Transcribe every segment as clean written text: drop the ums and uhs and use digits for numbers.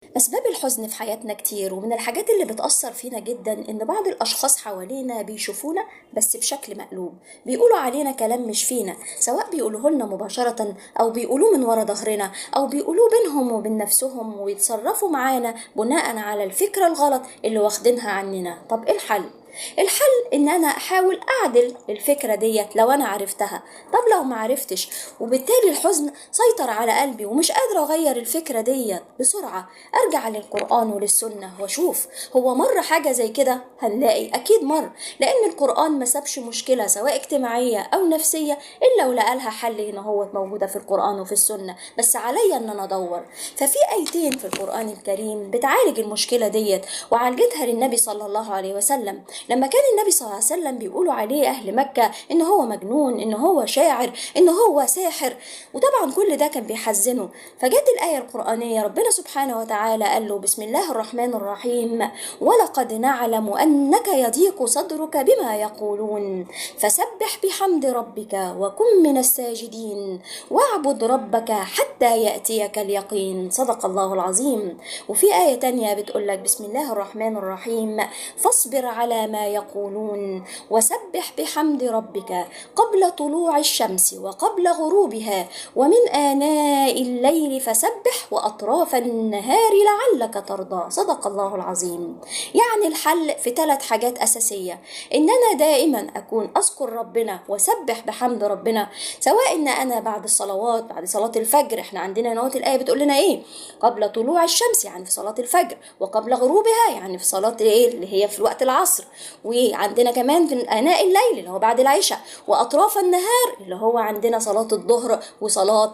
أسباب الحزن في حياتنا كتير، ومن الحاجات اللي بتأثر فينا جدا إن بعض الأشخاص حوالينا بيشوفونا بس بشكل مقلوب، بيقولوا علينا كلام مش فينا، سواء بيقولوه لنا مباشرة أو بيقولوه من ورا ظهرنا أو بيقولوه بينهم وبين نفسهم ويتصرفوا معانا بناء على الفكرة الغلط اللي واخدينها عننا. طب إيه الحل؟ الحل ان انا احاول اعدل الفكرة ديت لو انا عرفتها. طب لو ما عرفتش وبالتالي الحزن سيطر على قلبي ومش قادرة اغير الفكرة ديت بسرعة، ارجع للقرآن وللسنة واشوف هو مر حاجة زي كده. هنلاقي اكيد مر، لان القرآن ما سابش مشكلة سواء اجتماعية او نفسية الا ولقى لها حل. هنا هو موجودة في القرآن وفي السنة، بس عليا ان انا ادور. ففي ايتين في القرآن الكريم بتعالج المشكلة ديت وعالجتها للنبي صلى الله عليه وسلم. لما كان النبي صلى الله عليه وسلم بيقولوا عليه أهل مكة إن هو مجنون، إن هو شاعر، إن هو ساحر، وطبعا كل ده كان بيحزنه. فجت الآية القرآنية ربنا سبحانه وتعالى قال له بسم الله الرحمن الرحيم: ولقد نعلم أنك يضيق صدرك بما يقولون فسبح بحمد ربك وكن من الساجدين واعبد ربك حتى يأتيك اليقين. صدق الله العظيم. وفي آية تانية بتقولك بسم الله الرحمن الرحيم: فاصبر على ما يقولون وسبح بحمد ربك قبل طلوع الشمس وقبل غروبها ومن آناء الليل فسبح وأطراف النهار لعلك ترضى. صدق الله العظيم. يعني الحل في 3 حاجات أساسية: إن أنا دائما أكون أذكر ربنا وسبح بحمد ربنا، سواء إن أنا بعد الصلوات، بعد صلاة الفجر، إحنا عندنا نوات الآية بتقول لنا إيه؟ قبل طلوع الشمس يعني في صلاة الفجر، وقبل غروبها يعني في صلاة إيه اللي هي في وقت العصر، وعندنا كمان في آناء الليل اللي هو بعد العشاء، وأطراف النهار اللي هو عندنا صلاة الظهر وصلاة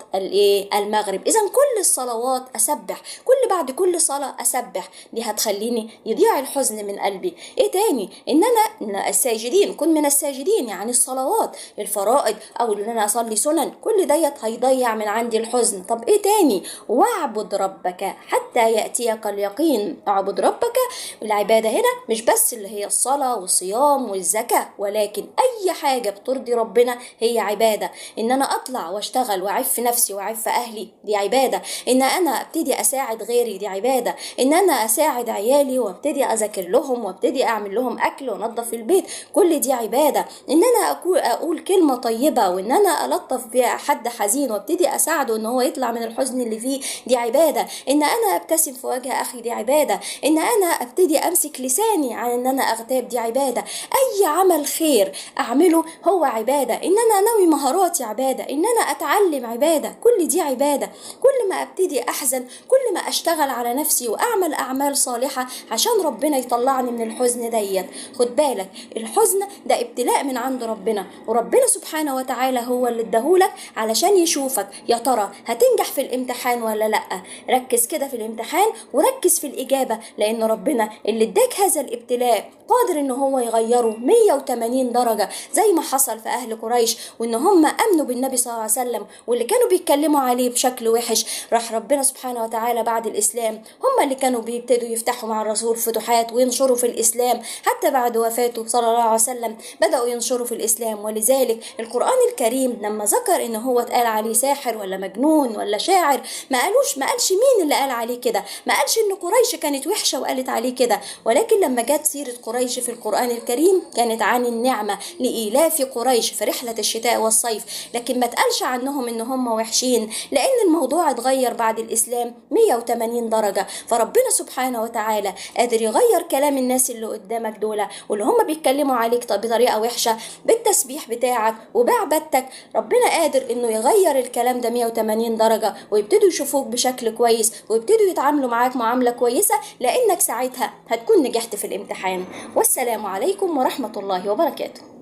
المغرب. إذا كل الصلوات أسبح، بعد كل صلاة أسبح. دي هتخليني يضيع الحزن من قلبي. إيه تاني؟ إن أنا الساجدين، كن من الساجدين، يعني الصلوات الفرائض أو إن أنا أصلي سنن، كل ديت هيضيع من عندي الحزن. طب إيه تاني؟ واعبد ربك حتى يأتيك اليقين. اعبد ربك، العبادة هنا مش بس اللي هي الصلاة والصيام والزكاة، ولكن أي حاجة بترضي ربنا هي عبادة. إن أنا أطلع واشتغل وأعف نفسي وأعف أهلي دي عبادة. إن أنا أبتدي أساعد غيري دي عبادة. إن أنا أساعد عيالي وأبتدي أذاكر لهم وأبتدي أعمل لهم أكل وأنظف البيت، كل دي عبادة. إن أنا أقول كلمة طيبة، وإن أنا ألطف بها حد حزين وأبتدي أساعده إن هو يطلع من الحزن اللي فيه، دي عبادة. إن أنا أبتسم في وجه أخي دي عبادة. إن أنا أبتدي أمسك لساني عن إن أنا أغتاب دي عبادة. أي عمل خير أعمله هو عبادة. إن أنا أنوي مهاراتي عبادة. إن أنا أتعلم عبادة، كل دي عبادة. كل ما أبتدي أحزن، كل ما أشتغل على نفسي وأعمل أعمال صالحة عشان ربنا يطلعني من الحزن ديت. خد بالك، الحزن ده ابتلاء من عند ربنا، وربنا سبحانه وتعالى هو اللي اداهولك علشان يشوفك يا ترى هتنجح في الامتحان ولا لأ. ركز كده في الامتحان وركز في الإجابة، لأن ربنا اللي اداك هذا الابتلاء قادر إن هو يغيره 180 درجة، زي ما حصل في أهل قريش، وإن هم أمنوا بالنبي صلى الله عليه وسلم واللي كانوا بيتكلموا عليه بشكل وحش، راح ربنا سبحانه وتعالى بعد الإسلام هم اللي كانوا بيبتدوا يفتحوا مع الرسول فتوحات وينشروا في الإسلام. حتى بعد وفاته صلى الله عليه وسلم بدأوا ينشروا في الإسلام. ولذلك القرآن الكريم لما ذكر إن هو اتقال عليه ساحر ولا مجنون ولا شاعر، ما قالش مين اللي قال عليه كده، ما قالش إن قريش كانت وحشة وقالت عليه كده، ولكن لما جت سيرة قريش في القرآن الكريم كانت عن النعمة لإيلاف قريش في رحلة الشتاء والصيف، لكن ما تقالش عنهم إن هم وحشين، لأن الموضوع اتغير بعد الإسلام 180 درجة. فربنا سبحانه وتعالى قادر يغير كلام الناس اللي قدامك دول واللي هم بيتكلموا عليك بطريقة وحشة بالتسبيح بتاعك وبعبادتك. ربنا قادر إنه يغير الكلام ده 180 درجة ويبتدوا يشوفوك بشكل كويس ويبتدوا يتعاملوا معاك معاملة كويسة، لأنك ساعتها هتكون نجحت في الامتحان. والسلام عليكم ورحمة الله وبركاته.